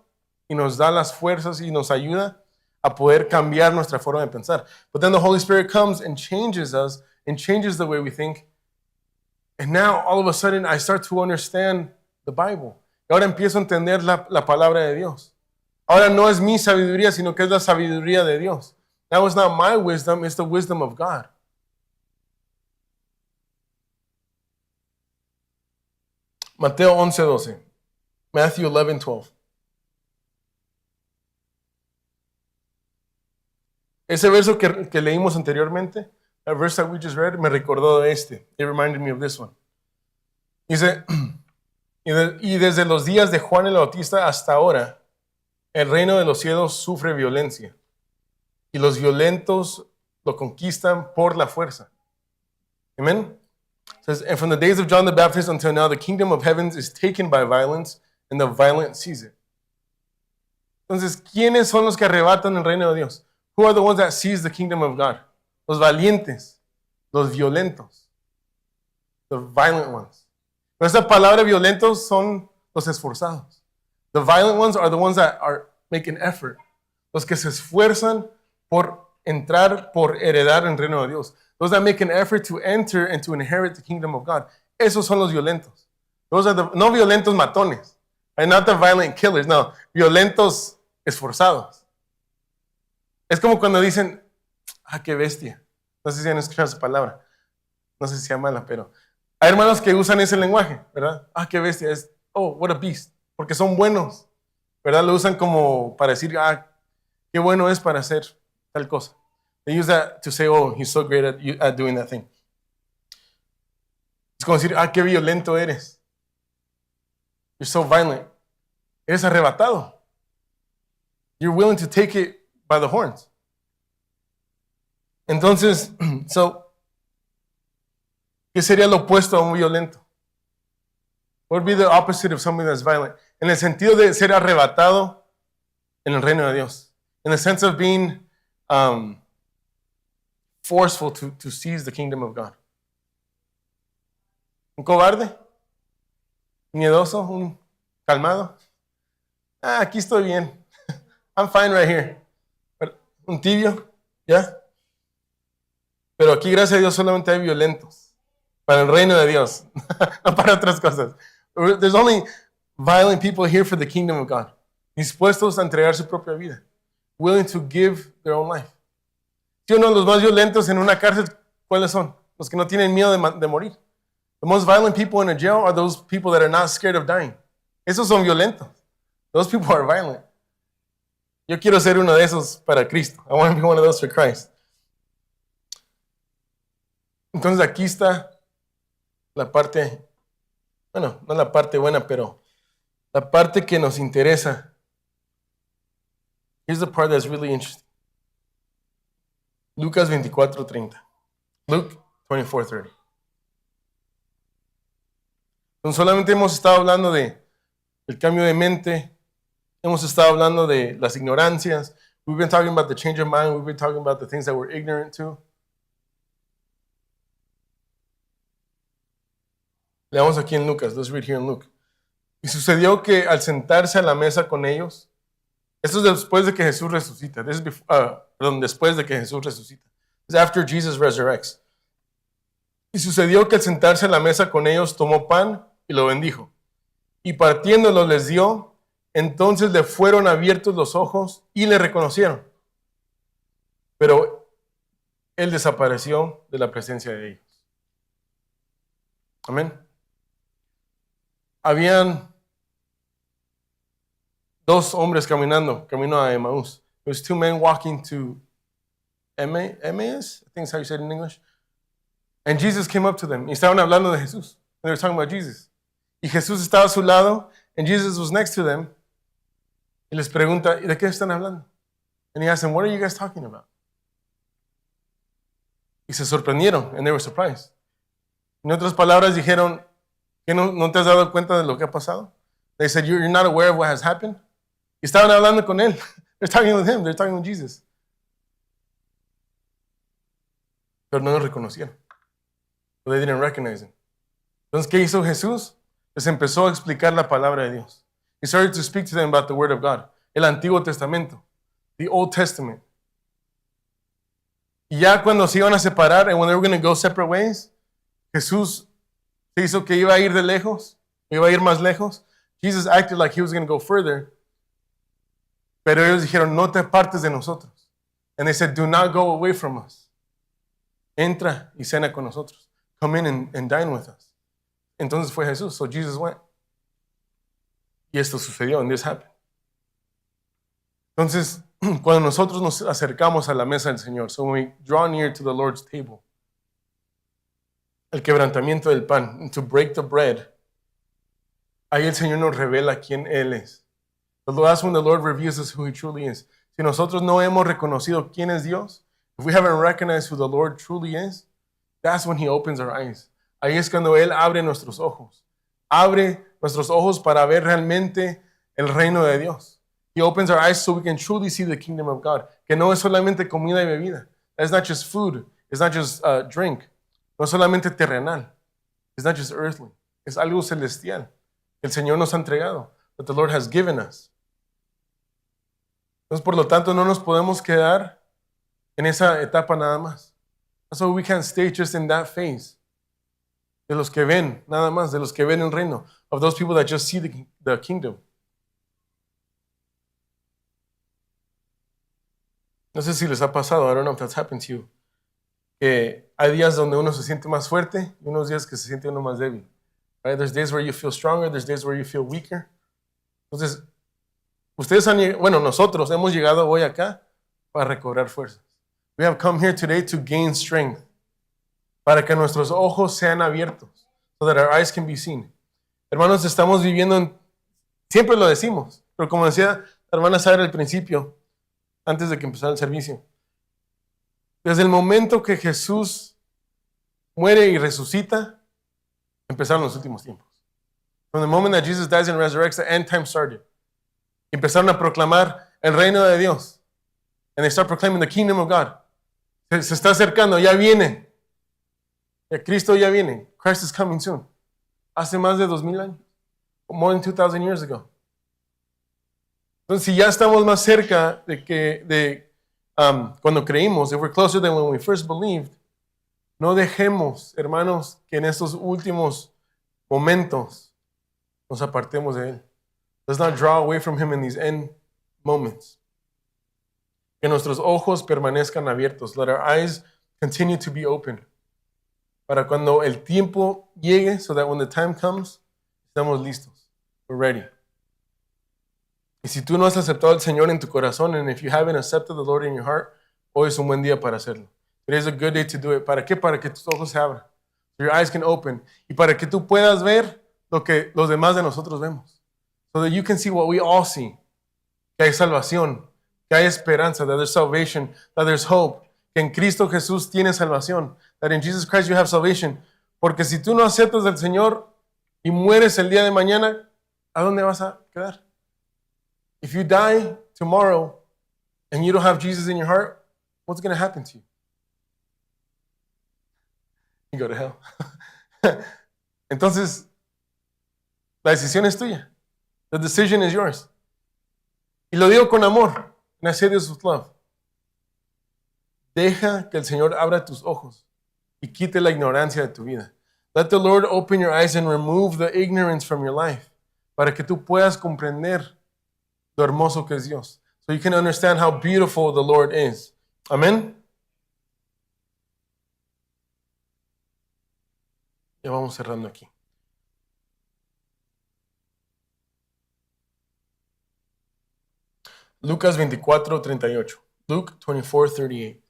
y nos da las fuerzas y nos ayuda a poder cambiar nuestra forma de pensar. But then the Holy Spirit comes and changes us and changes the way we think. And now, all of a sudden, I start to understand the Bible. Y ahora empiezo a entender la palabra de Dios. Ahora no es mi sabiduría, sino que es la sabiduría de Dios. That was not my wisdom, it's the wisdom of God. Mateo 11:12. Matthew 11:12. Ese verso que leímos anteriormente, that verse that we just read, me recordó de este. It reminded me of this one. Dice, y desde los días de Juan el Bautista hasta ahora, el reino de los cielos sufre violencia, y los violentos lo conquistan por la fuerza. Amen? It says, and from the days of John the Baptist until now, the kingdom of heavens is taken by violence, and the violent seize it. Entonces, ¿quiénes son los que arrebatan el reino de Dios? Who are the ones that seize the kingdom of God? Los valientes, los violentos, the violent ones. Pero esta palabra violentos son los esforzados. The violent ones are the ones that are making effort. Los que se esfuerzan por entrar, por heredar el reino de Dios. Those that make an effort to enter and to inherit the kingdom of God. Esos son los violentos. Those are the, no violentos matones. And not the violent killers. No, violentos esforzados. Es como cuando dicen, qué bestia. No sé si han escuchado esa palabra. No sé si sea mala, pero hay hermanos que usan ese lenguaje, ¿verdad? Qué bestia. Es, what a beast. Porque son buenos, ¿verdad? Lo usan como para decir, qué bueno es para hacer tal cosa. They use that to say, he's so great at doing that thing. Es como decir, qué violento eres. You're so violent. Eres arrebatado. You're willing to take it by the horns. Entonces, ¿qué sería lo opuesto a un violento? What would be the opposite of somebody that's violent? En el sentido de ser arrebatado en el reino de Dios. In the sense of being forceful to seize the kingdom of God. ¿Un cobarde? ¿Miedoso? ¿Un calmado? Aquí estoy bien. I'm fine right here. ¿Un tibio? ¿Ya? Pero aquí, gracias a Dios, solamente hay violentos. Para el reino de Dios. No para otras cosas. There's only violent people here for the kingdom of God. Dispuestos a entregar su propia vida. Willing to give their own life. Si uno de los más violentos en una cárcel, ¿cuáles son? Los que no tienen miedo de morir. The most violent people in a jail are those people that are not scared of dying. Esos son violentos. Those people are violent. Yo quiero ser uno de esos para Cristo. I want to be one of those for Christ. Entonces aquí está la parte, bueno, no la parte buena, pero la parte que nos interesa. Here's the part that's really interesting. Lucas 24:30. Luke 24:30. Entonces solamente hemos estado hablando del cambio de mente. Hemos estado hablando de las ignorancias. We've been talking about the change of mind. We've been talking about the things that we're ignorant to. Leamos aquí en Lucas. Let's read here in Luke. Y sucedió que al sentarse a la mesa con ellos, esto es después de que Jesús resucita. Después de que Jesús resucita. It's after Jesus resurrects. Y sucedió que al sentarse a la mesa con ellos, tomó pan y lo bendijo. Y partiéndolo les dio. Entonces le fueron abiertos los ojos y le reconocieron. Pero él desapareció de la presencia de ellos. Amén. Habían dos hombres camino a Emmaus. There was two men walking to Emmaus, I think is how you say it in English. And Jesus came up to them. Y estaban hablando de Jesús. They were talking about Jesus. Y Jesús estaba a su lado, and Jesus was next to them. Y les pregunta, ¿y de qué están hablando? And he asked them, what are you guys talking about? Y se sorprendieron, and they were surprised. En otras palabras dijeron, ¿qué no te has dado cuenta de lo que ha pasado? They said, you're not aware of what has happened? Y estaban hablando con él. They're talking with him. They're talking with Jesus. Pero no lo reconocieron. So they didn't recognize him. Entonces, ¿qué hizo Jesús? Les empezó a explicar la palabra de Dios. He started to speak to them about the Word of God. El Antiguo Testamento. The Old Testament. Y ya cuando se iban a separar, and when they were going to go separate ways, Jesús se hizo que iba a ir de lejos, iba a ir más lejos. Jesus acted like he was going to go further. Pero ellos dijeron, no te apartes de nosotros. And they said, do not go away from us. Entra y cena con nosotros. Come in and dine with us. Entonces fue Jesús. So Jesus went. Y esto sucedió, and this happened. Entonces, cuando nosotros nos acercamos a la mesa del Señor, so when we draw near to the Lord's table, el quebrantamiento del pan, to break the bread, ahí el Señor nos revela quién Él es. That's when the Lord reveals us who He truly is. Si nosotros no hemos reconocido quién es Dios, if we haven't recognized who the Lord truly is, that's when He opens our eyes. Ahí es cuando Él abre nuestros ojos. Abre nuestros ojos para ver realmente el reino de Dios. He opens our eyes so we can truly see the kingdom of God. Que no es solamente comida y bebida. It's not just food. It's not just drink. No es solamente terrenal. It's not just earthly. Es algo celestial. El Señor nos ha entregado. That the Lord has given us. Entonces, por lo tanto, no nos podemos quedar en esa etapa nada más. So we can't stay just in that phase. De los que ven, nada más, de los que ven el reino. Of those people that just see the kingdom. No sé si les ha pasado, I don't know if that's happened to you, que hay días donde uno se siente más fuerte y unos días que se siente uno más débil. Right? There's days where you feel stronger, there's days where you feel weaker. Entonces, nosotros hemos llegado hoy acá para recobrar fuerzas. We have come here today to gain strength. Para que nuestros ojos sean abiertos. So that our eyes can be seen. Hermanos, estamos viviendo siempre lo decimos, pero como decía la hermana Sara al principio, antes de que empezara el servicio, desde el momento que Jesús muere y resucita, empezaron los últimos tiempos. From the moment that Jesus dies and resurrects, the end time started. Empezaron a proclamar el reino de Dios. And they start proclaiming the kingdom of God. Se está acercando, ya viene. Cristo ya viene. Christ is coming soon. Hace más de 2000 años. More than 2000 years ago. Entonces, si ya estamos más cerca de cuando creímos, if we're closer than when we first believed, no dejemos, hermanos, que en estos últimos momentos nos apartemos de Él. Let's not draw away from Him in these end moments. Que nuestros ojos permanezcan abiertos. Let our eyes continue to be open. Para cuando el tiempo llegue, so that when the time comes, estamos listos. We're ready. Y si tú no has aceptado al Señor en tu corazón, and if you haven't accepted the Lord in your heart, hoy es un buen día para hacerlo. It is a good day to do it. ¿Para qué? Para que tus ojos se abran. So your eyes can open. Y para que tú puedas ver lo que los demás de nosotros vemos. So that you can see what we all see. Que hay salvación, que hay esperanza, that there's salvation, that there's hope. Que en Cristo Jesús tienes salvación. That in Jesus Christ you have salvation. Porque si tú no aceptas al Señor y mueres el día de mañana, ¿a dónde vas a quedar? If you die tomorrow and you don't have Jesus in your heart, what's going to happen to you? You go to hell. Entonces, la decisión es tuya. The decision is yours. Y lo digo con amor. And I say this with love. Deja que el Señor abra tus ojos y quite la ignorancia de tu vida. Let the Lord open your eyes and remove the ignorance from your life. Para que tú puedas comprender lo hermoso que es Dios. So you can understand how beautiful the Lord is. Amén. Ya vamos cerrando aquí. Lucas 24:38. Luke 24:38.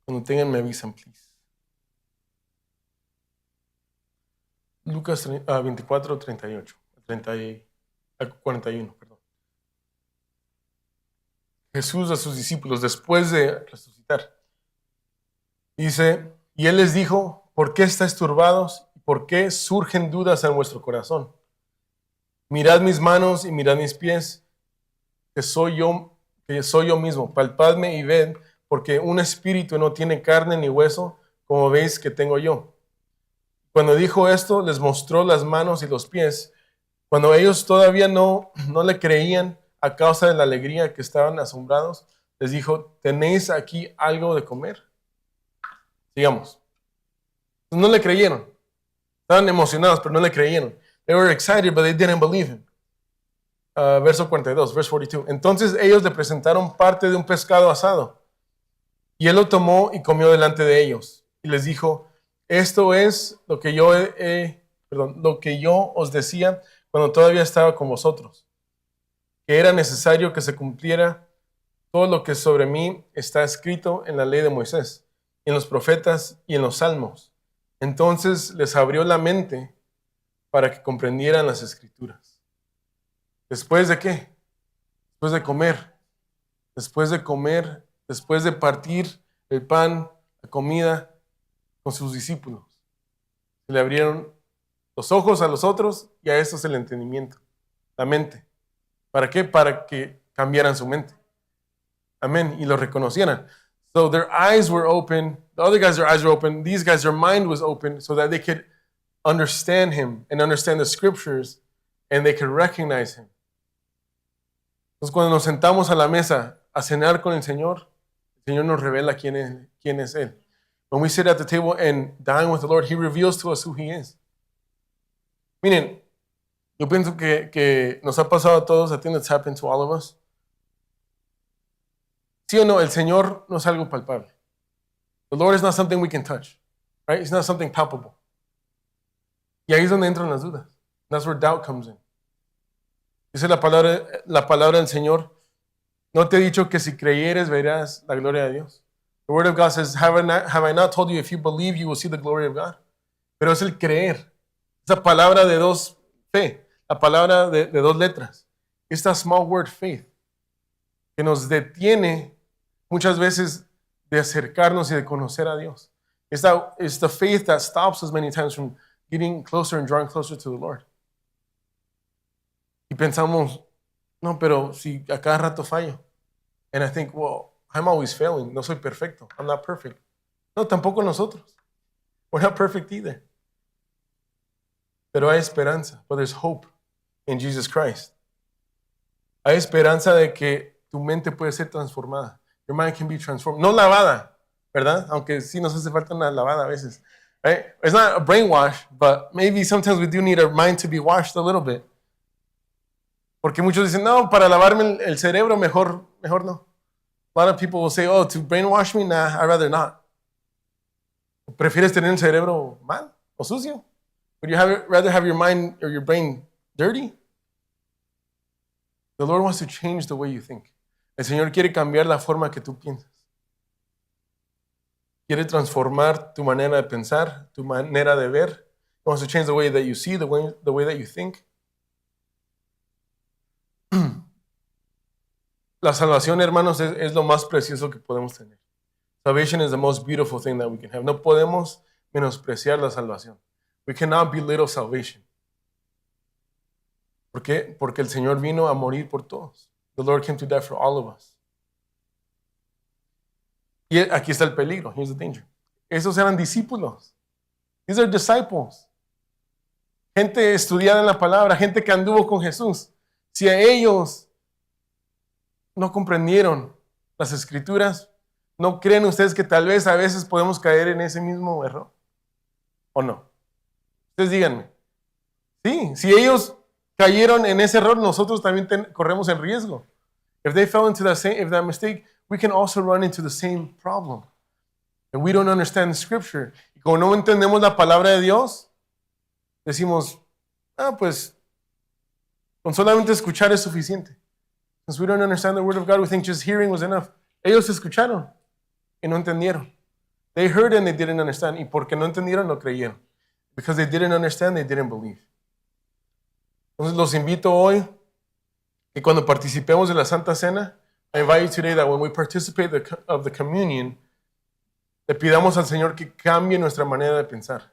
Cuando tengan me avisan, please. Lucas 24:38. 41, perdón. Jesús a sus discípulos después de resucitar. Dice, y Él les dijo, ¿por qué estáis turbados? ¿Por qué surgen dudas en vuestro corazón? Mirad mis manos y mirad mis pies, que soy yo mismo. Palpadme y ved, porque un espíritu no tiene carne ni hueso, como veis que tengo yo. Cuando dijo esto, les mostró las manos y los pies. Cuando ellos todavía no le creían a causa de la alegría que estaban asombrados, les dijo, ¿tenéis aquí algo de comer? Sigamos. No le creyeron. Estaban emocionados, pero no le creyeron. They were excited, but they didn't believe him. verso 42, verse 42. Entonces ellos le presentaron parte de un pescado asado, y él lo tomó y comió delante de ellos. Y les dijo, esto es lo que lo que yo os decía cuando todavía estaba con vosotros, que era necesario que se cumpliera todo lo que sobre mí está escrito en la ley de Moisés, en los profetas y en los salmos. Entonces les abrió la mente para que comprendieran las escrituras. ¿Después de qué? Después de comer. Después de partir el pan, la comida con sus discípulos. Se le abrieron los ojos a los otros y a estos el entendimiento, la mente. ¿Para qué? Para que cambiaran su mente. Amén. Y lo reconocieran. So their eyes were open. The other guys, their eyes were open. These guys, their mind was open so that they could understand him and understand the scriptures and they could recognize him. Entonces, cuando nos sentamos a la mesa a cenar con el Señor nos revela quién es Él. When we sit at the table and dine with the Lord, He reveals to us who He is. Miren, yo pienso que nos ha pasado a todos. I think that's happened to all of us. ¿Sí o no? El Señor no es algo palpable. The Lord is not something we can touch, right? It's not something palpable. Y ahí es donde entran las dudas. That's where doubt comes in. Dice la palabra del Señor, ¿no te he dicho que si creyeres verás la gloria de Dios? The word of God says, have I not told you if you believe you will see the glory of God? Pero es el creer. Esa palabra de dos, fe, la palabra de dos letras. Esta small word, faith, que nos detiene muchas veces de acercarnos y de conocer a Dios. It's the faith that stops us many times from getting closer and drawing closer to the Lord. Y pensamos, no, pero si a cada rato fallo. And I think, well, I'm always failing. No soy perfecto. I'm not perfect. No, tampoco nosotros. We're not perfect either. Pero hay esperanza. But there's hope in Jesus Christ. Hay esperanza de que tu mente puede ser transformada. Your mind can be transformed. No lavada, ¿verdad? Aunque sí nos hace falta una lavada a veces. Right? It's not a brainwash, but maybe sometimes we do need our mind to be washed a little bit. Porque muchos dicen, no, para lavarme el cerebro mejor no. A lot of people will say, oh, to brainwash me, nah, I'd rather not. ¿Prefieres tener un cerebro mal o sucio? Would you rather have your mind or your brain dirty? The Lord wants to change the way you think. El Señor quiere cambiar la forma que tú piensas. Quiere transformar tu manera de pensar, tu manera de ver. He wants to change the way that you see, the way that you think. La salvación, hermanos, es lo más precioso que podemos tener. Salvation is the most beautiful thing that we can have. No podemos menospreciar la salvación. We cannot belittle salvation. ¿Por qué? Porque el Señor vino a morir por todos. The Lord came to die for all of us. Y aquí está el peligro. Here's the danger. Esos eran discípulos. These are disciples. Gente estudiada en la palabra, gente que anduvo con Jesús. Si a ellos no comprendieron las escrituras, ¿no creen ustedes que tal vez a veces podemos caer en ese mismo error? ¿O no? Ustedes díganme. Sí, si ellos cayeron en ese error, nosotros también corremos el riesgo. If they fell into that mistake, we can also run into the same problem. And we don't understand the scripture. Y como no entendemos la palabra de Dios, decimos, pues, con solamente escuchar es suficiente. Since we don't understand the word of God, we think just hearing was enough. Ellos escucharon y no entendieron. They heard and they didn't understand. Y porque no entendieron, no creyeron. Because they didn't understand, they didn't believe. Entonces los invito hoy que cuando participemos de la Santa Cena, I invite you today that when we participate of the communion, le pidamos al Señor que cambie nuestra manera de pensar.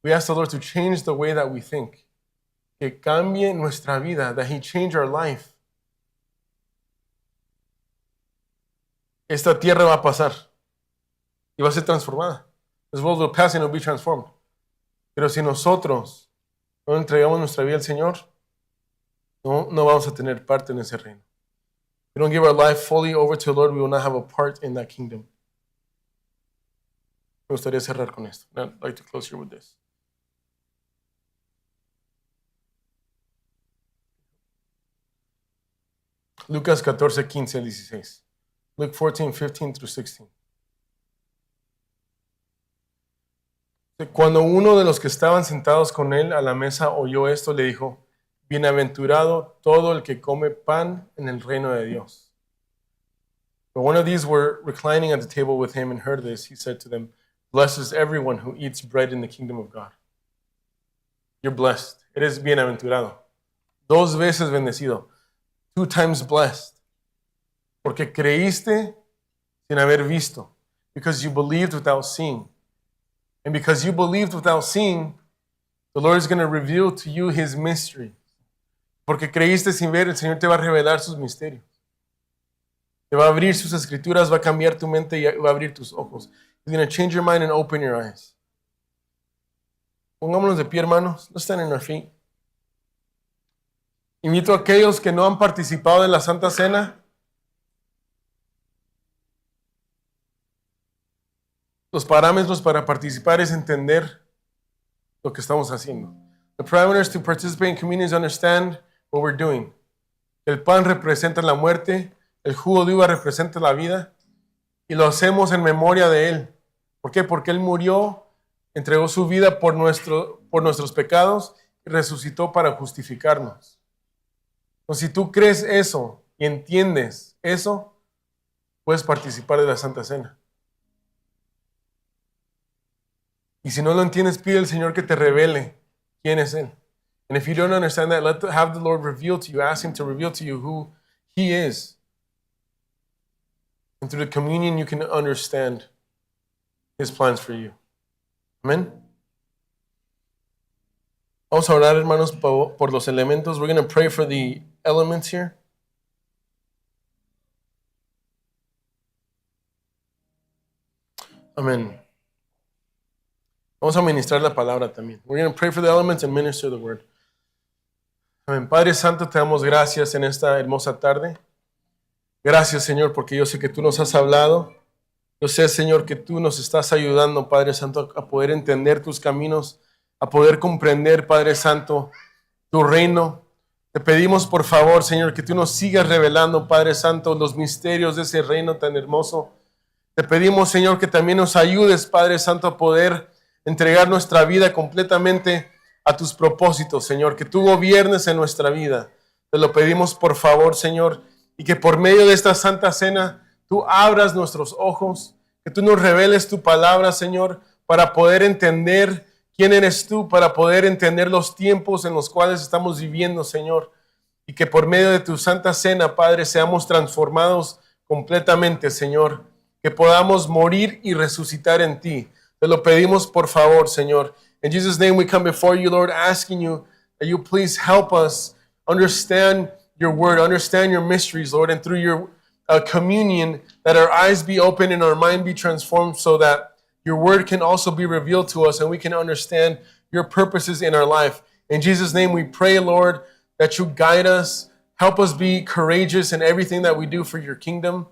We ask the Lord to change the way that we think. Que cambie nuestra vida, that He change our life. Esta tierra va a pasar y va a ser transformada. This world will pass and it will be transformed. Pero si nosotros no entregamos nuestra vida al Señor, no vamos a tener parte en ese reino. If we don't give our life fully over to the Lord, we will not have a part in that kingdom. Me gustaría cerrar con esto. I'd like to close here with this. Lucas 14, 15 al 16. Luke 14, 15 through 16. Cuando uno de los que estaban sentados con él a la mesa oyó esto, le dijo, bienaventurado todo el que come pan en el reino de Dios. But one of these were reclining at the table with him and heard this. He said to them, blessed is everyone who eats bread in the kingdom of God. You're blessed. Eres bienaventurado. 2 veces bendecido. 2 times blessed. Porque creíste sin haber visto. Because you believed without seeing. And because you believed without seeing, the Lord is going to reveal to you His mystery. Porque creíste sin ver, el Señor te va a revelar sus misterios. Te va a abrir sus escrituras, va a cambiar tu mente y va a abrir tus ojos. He's going to change your mind and open your eyes. Pongámonos de pie, hermanos. Let's stand on our feet. Invito a aquellos que no han participado de la Santa Cena. Los parámetros para participar es entender lo que estamos haciendo. The parameters to participate in communion is understand what we're doing. El pan representa la muerte, el jugo de uva representa la vida, y lo hacemos en memoria de Él. ¿Por qué? Porque Él murió, entregó su vida por nuestros pecados y resucitó para justificarnos. Entonces, si tú crees eso y entiendes eso, puedes participar de la Santa Cena. Y si no lo entiendes, pide al Señor que te revele quién es Él. And if you don't understand that, have the Lord reveal to you. Ask Him to reveal to you who He is. And through the communion, you can understand His plans for you. Amen. Vamos a orar, hermanos, por los elementos. We're going to pray for the elements here. Amen. Vamos a ministrar la palabra también. We're going to pray for the elements and minister the word. Amén. Padre Santo, te damos gracias en esta hermosa tarde. Gracias, Señor, porque yo sé que tú nos has hablado. Yo sé, Señor, que tú nos estás ayudando, Padre Santo, a poder entender tus caminos, a poder comprender, Padre Santo, tu reino. Te pedimos, por favor, Señor, que tú nos sigas revelando, Padre Santo, los misterios de ese reino tan hermoso. Te pedimos, Señor, que también nos ayudes, Padre Santo, a poder entregar nuestra vida completamente a tus propósitos, Señor, que tú gobiernes en nuestra vida. Te lo pedimos, por favor, Señor, y que por medio de esta Santa Cena tú abras nuestros ojos, que tú nos reveles tu palabra, Señor, para poder entender quién eres tú, para poder entender los tiempos en los cuales estamos viviendo, Señor, y que por medio de tu Santa Cena, Padre, seamos transformados completamente, Señor, que podamos morir y resucitar en ti. Te lo pedimos, por favor, Señor. In Jesus' name we come before you, Lord, asking you that you please help us understand your word, understand your mysteries, Lord, and through your communion, that our eyes be open and our mind be transformed so that your word can also be revealed to us and we can understand your purposes in our life. In Jesus' name we pray, Lord, that you guide us, help us be courageous in everything that we do for your kingdom.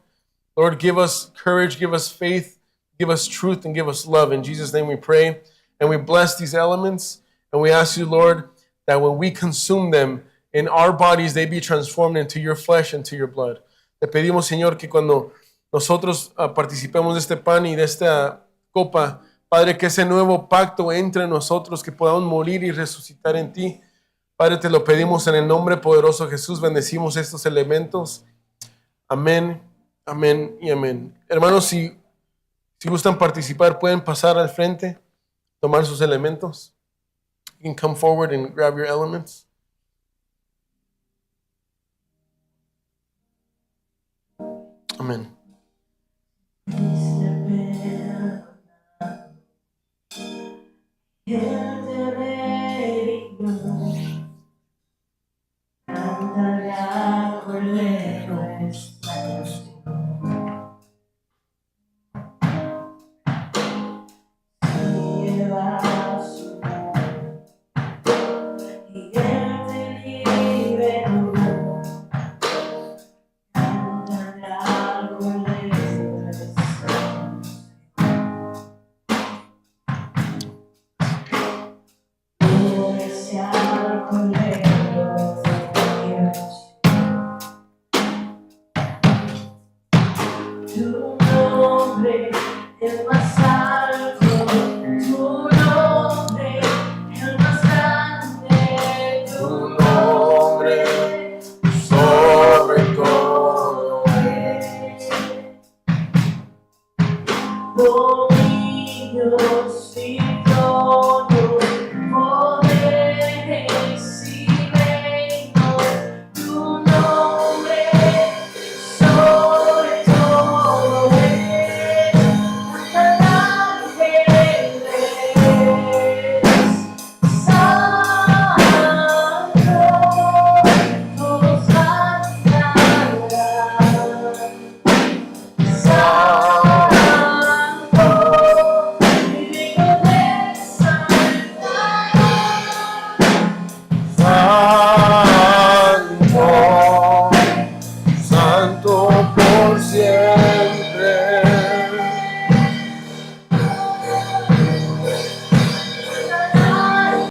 Lord, give us courage, give us faith, give us truth, and give us love. In Jesus' name we pray. And we bless these elements. And we ask you, Lord, that when we consume them in our bodies, they be transformed into your flesh and to your blood. Te pedimos, Señor, que cuando nosotros participemos de este pan y de esta copa, Padre, que ese nuevo pacto entre en nosotros, que podamos morir y resucitar en ti. Padre, te lo pedimos en el nombre poderoso de Jesús. Bendecimos estos elementos. Amén, amén y amén. Hermanos, si gustan participar, pueden pasar al frente, tomar sus elementos. You can come forward and grab your elements. Amén.